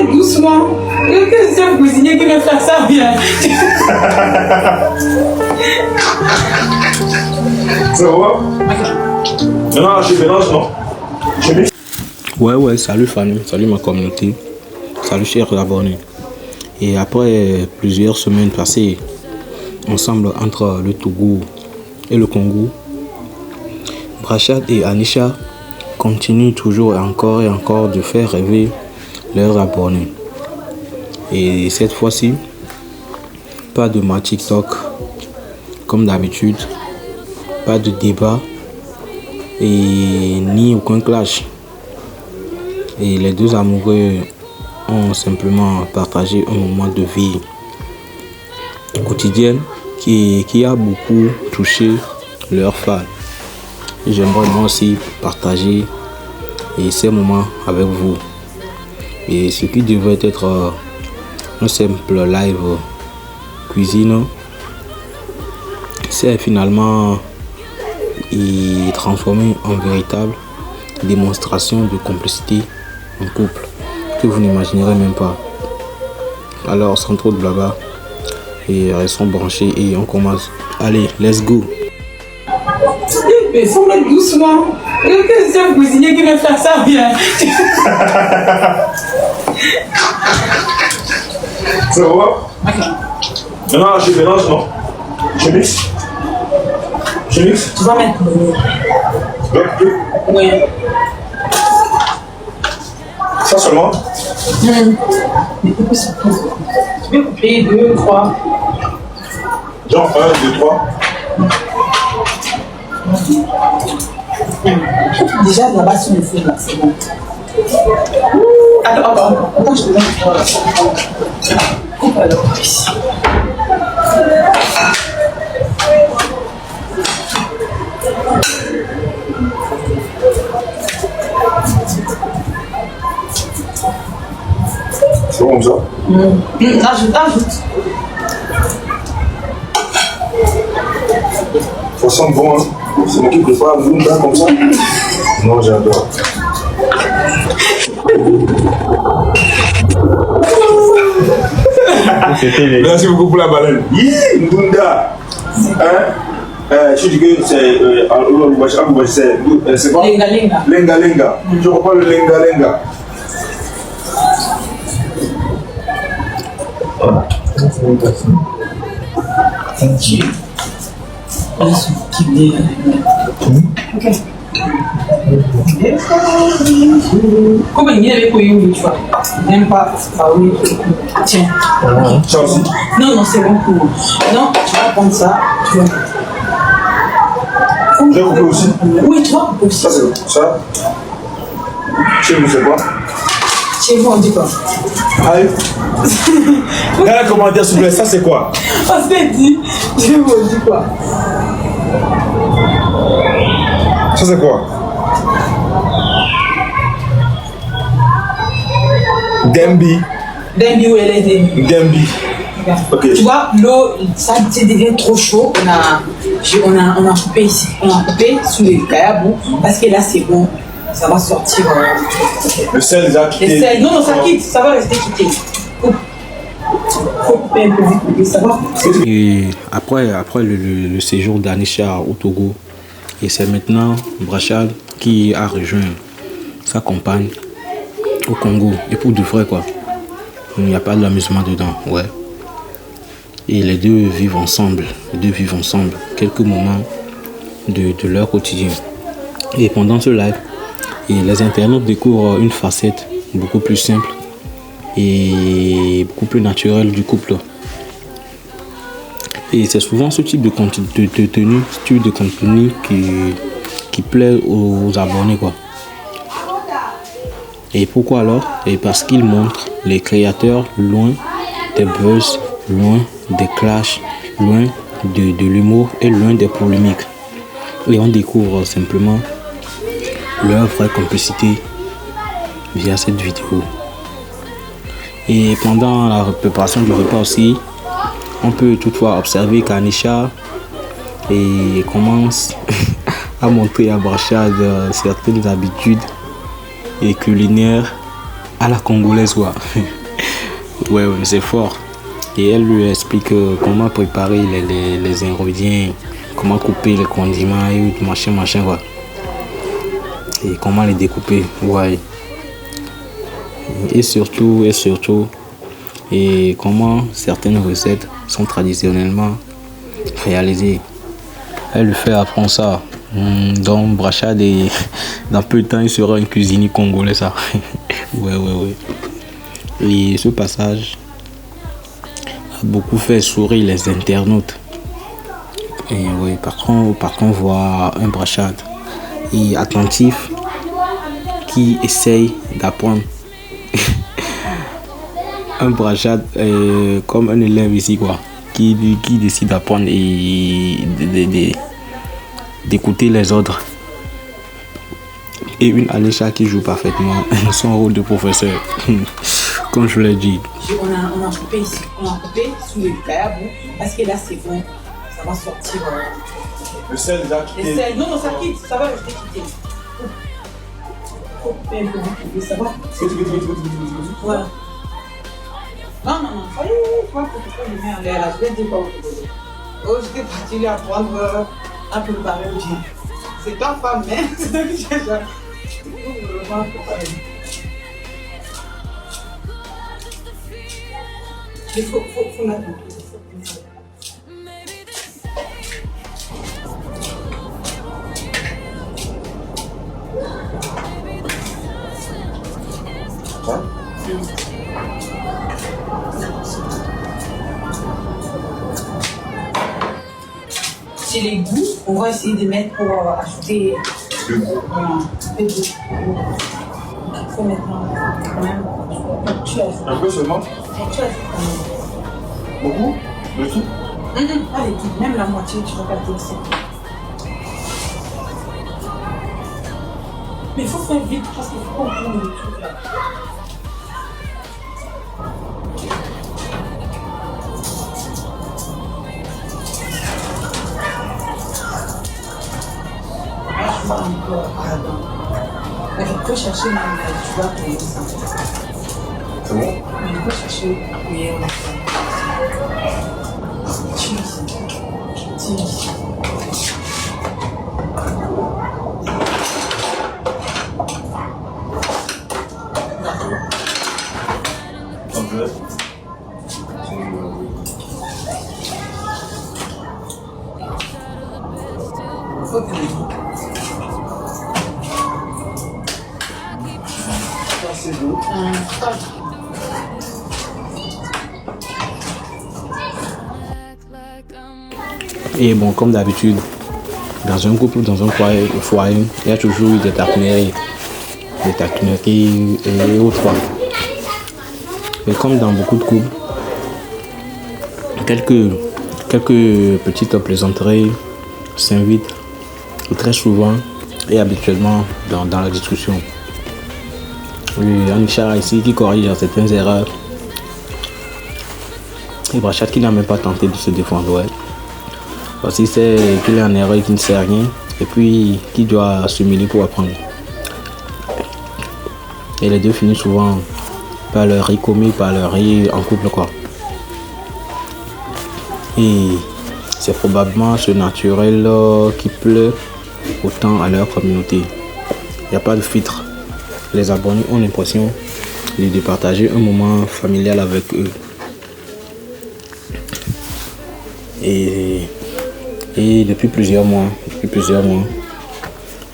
même doucement. Que c'est un cuisinier qui va faire ça bien. Ça va? Maintenant, je mélange, non? Je mixe. Ouais, salut famille, salut ma communauté, salut chers abonnés. Et après plusieurs semaines passées ensemble entre le Togo et le Congo, Brachad et Anisha continuent toujours et encore de faire rêver leurs abonnés. Et cette fois-ci, pas de ma TikTok comme d'habitude, pas de débat et ni aucun clash. Et les deux amoureux ont simplement partagé un moment de vie quotidienne qui a beaucoup touché leurs fans. J'aimerais moi aussi partager ces moments avec vous. Et ce qui devait être un simple live cuisine s'est finalement transformé en véritable démonstration de complicité en couple que vous n'imaginerez même pas. Alors sans trop de blabla et restons branchés et on commence. Allez, let's go. Mais il faut mettre doucement. Que c'est un cuisinier qui va faire ça bien. Ça va? Maintenant, je mélange, non? Je mixe. Je mixe. Tu vas mettre. Oui. Ça seulement? Tu peux couper 2, 3. Genre 1, 2, 3. Déjà là-bas sur le feu, là, c'est bon. Attends, je te donne. Coupe alors. C'est bon comme ça? Ajoute. Ça sent bon, hein? C'est moi qui prépare vous là comme ça? Non, j'adore. Merci beaucoup pour la baleine. Ndunda. Je dis que c'est quoi? Lenga. Je comprends le lenga. Comme il y avait pour une fois, même pas. Oui. Tiens. Ça aussi? Non, c'est bon pour moi. Non, tu vas prendre ça. Tu vas. J'ai coupé aussi? Oui, toi aussi. Ça, c'est ça? Chez vous, c'est quoi? Chez vous, on dit quoi? Aïe. Dans les commentaires, s'il vous plaît, ça c'est quoi? Parce qu'elle dit, chez vous, on dit quoi? Ça c'est quoi? Dembi. Dembi, où elle est Dembi? Dembi. Ok. Tu vois, l'eau, ça devient trop chaud. On a coupé ici. On a coupé sous les caillabous parce que là c'est bon. Ça va sortir. Le sel, il a quitté. Le sel, non, ça quitte. Ça va rester quitté. Faut couper un peu vite, ça va. Et après le séjour d'Anisha au Togo, et c'est maintenant Brachad qui a rejoint sa compagne au Congo. Et pour de vrai quoi. Il n'y a pas de l'amusement dedans, ouais. Et les deux vivent ensemble. Quelques moments de leur quotidien. Et pendant ce live, les internautes découvrent une facette beaucoup plus simple et beaucoup plus naturelle du couple. Et c'est souvent ce type de contenu, qui plaît aux abonnés quoi. Et pourquoi alors? Et parce qu'il montre les créateurs loin des buzz, loin des clashs, loin de l'humour et loin des polémiques. Et on découvre simplement leur vraie complicité via cette vidéo. Et pendant la préparation du repas aussi, on peut toutefois observer qu'Anisha commence à montrer à Brachad certaines habitudes et culinaires à la congolaise quoi. Ouais, c'est fort. Et elle lui explique comment préparer les ingrédients, comment couper les condiments et machin quoi. Et comment les découper, ouais. Et surtout, et comment certaines recettes sont traditionnellement réalisées. Elle lui fait apprendre ça. Donc Brachad et dans peu de temps il sera un cuisinier congolais ça. Ouais. Et ce passage a beaucoup fait sourire les internautes. Et oui, par contre voir un Brachad et attentif qui essaye d'apprendre. Un Brachad comme un élève ici quoi, qui décide d'apprendre et d'écouter les ordres. Et une Anisha qui joue parfaitement son rôle de professeur. Comme je l'ai dit. On a coupé ici, on a coupé sous le kayabou parce que là c'est bon, ça va sortir. Le sel là qui Le sel, non, ça quitte, ça va, je t'ai quitté. Faut couper un peu, ça va. Voilà. Non, allez, toi, pourquoi je mets en l'air là, je vais te dire quoi. Oh, j'étais partie lui apprendre à préparer le bien. C'est ta femme, mais c'est toi qui cherches à préparer. Il faut l'attendre. C'est les goûts, on va essayer de mettre pour ajouter le goût. Il faut maintenant quand même. Tu ajoutes. Un peu seulement. Tu ajoutes quand même. Beaucoup. Le tout. Allez, même la moitié, tu vas pas te laisser. Mais il faut faire vite parce qu'il faut qu'on prenne le truc là. Encore, pardon. Mais il faut chercher même, tu vas payer ça. C'est bon? Il faut chercher à payer la cheese. Et bon, comme d'habitude, dans un couple ou dans un foyer, il y a toujours eu des taquineries et autres. Et comme dans beaucoup de couples, quelques petites plaisanteries s'invitent très souvent et habituellement dans la discussion. Oui, Anisha ici qui corrige certaines erreurs. Et Brachad qui n'a même pas tenté de se défendre. Ouais. Parce qu'il sait qu'il est en erreur et qu'il ne sait rien. Et puis qui doit s'humilier pour apprendre. Et les deux finissent souvent par leur rire comique, par leur rire en couple quoi. Et c'est probablement ce naturel qui plaît autant à leur communauté. Il n'y a pas de filtre. Les abonnés ont l'impression de partager un moment familial avec eux. Et depuis plusieurs mois,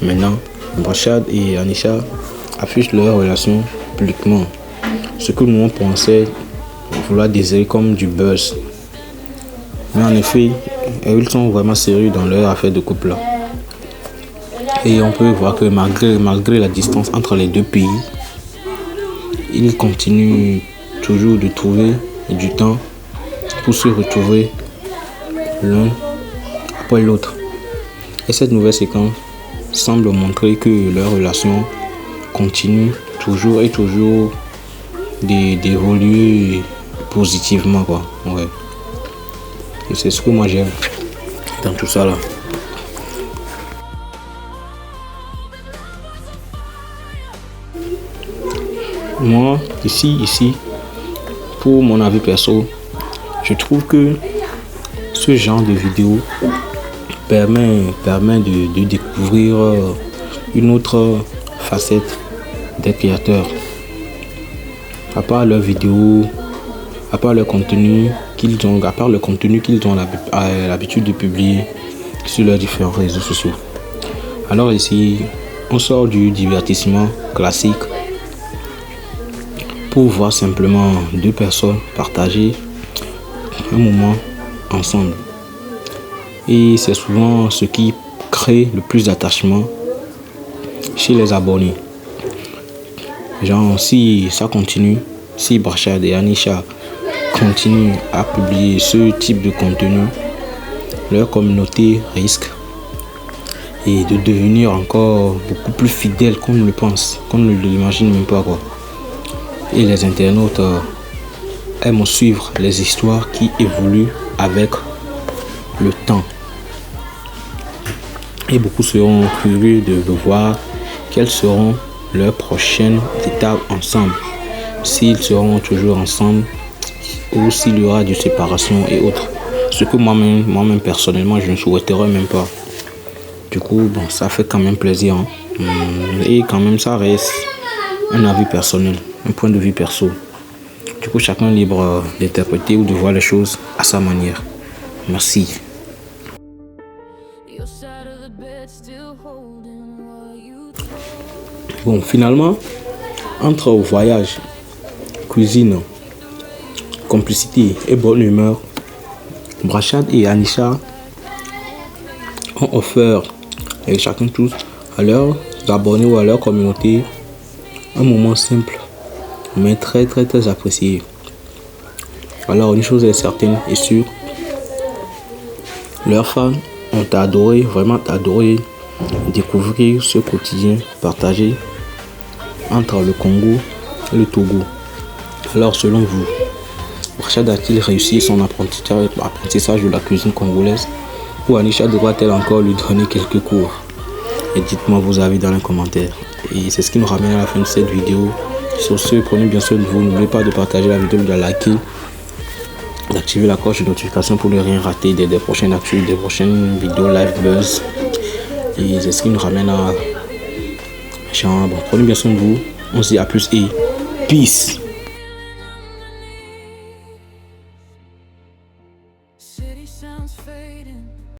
maintenant, Brachad et Anisha affichent leur relation publiquement. Ce que le monde pensait vouloir désirer comme du buzz. Mais en effet, ils sont vraiment sérieux dans leur affaire de couple. Et on peut voir que malgré la distance entre les deux pays, ils continuent toujours de trouver du temps pour se retrouver l'un après l'autre. Et cette nouvelle séquence semble montrer que leur relation continue toujours d'évoluer positivement quoi. Ouais. Et c'est ce que moi j'aime dans tout ça là. moi, ici, pour mon avis perso, je trouve que ce genre de vidéo permet de découvrir une autre facette des créateurs. À part leurs vidéos, à part le contenu qu'ils ont l'habitude de publier sur leurs différents réseaux sociaux. Alors ici, on sort du divertissement classique pour voir simplement deux personnes partager un moment ensemble. Et c'est souvent ce qui crée le plus d'attachement chez les abonnés. Genre, si ça continue, si Brachad et Anisha continuent à publier ce type de contenu, leur communauté risque et de devenir encore beaucoup plus fidèle qu'on ne le pense, qu'on ne l'imagine même pas, quoi. Et les internautes aiment suivre les histoires qui évoluent avec le temps. Et beaucoup seront curieux de voir quelles seront leurs prochaines étapes ensemble. S'ils seront toujours ensemble ou s'il y aura des séparations et autres. Ce que moi-même personnellement, je ne souhaiterais même pas. Du coup, bon, ça fait quand même plaisir. Hein. Et quand même, ça reste un avis personnel, un point de vue perso. Du coup, chacun est libre d'interpréter ou de voir les choses à sa manière. Merci. Bon, finalement, entre voyage, cuisine, complicité et bonne humeur, Brachad et Anisha ont offert, et chacun tous, à leurs abonnés ou à leur communauté, un moment simple, mais très apprécié. Alors, une chose est certaine et sûre, leurs fans ont adoré, vraiment adoré, découvrir ce quotidien partagé entre le Congo et le Togo. Alors, selon vous, Brachad a-t-il réussi son apprentissage de la cuisine congolaise ou Anisha devra-t-elle encore lui donner quelques cours? Et dites-moi vos avis dans les commentaires. Et c'est ce qui nous ramène à la fin de cette vidéo. Sur ce, prenez bien soin de vous. N'oubliez pas de partager la vidéo, de la liker, d'activer la cloche de notification pour ne rien rater des prochaines actus, des prochaines vidéos live buzz. Et c'est ce qui nous ramène à... Bon, prenez bien soin de vous. On se dit à plus et peace.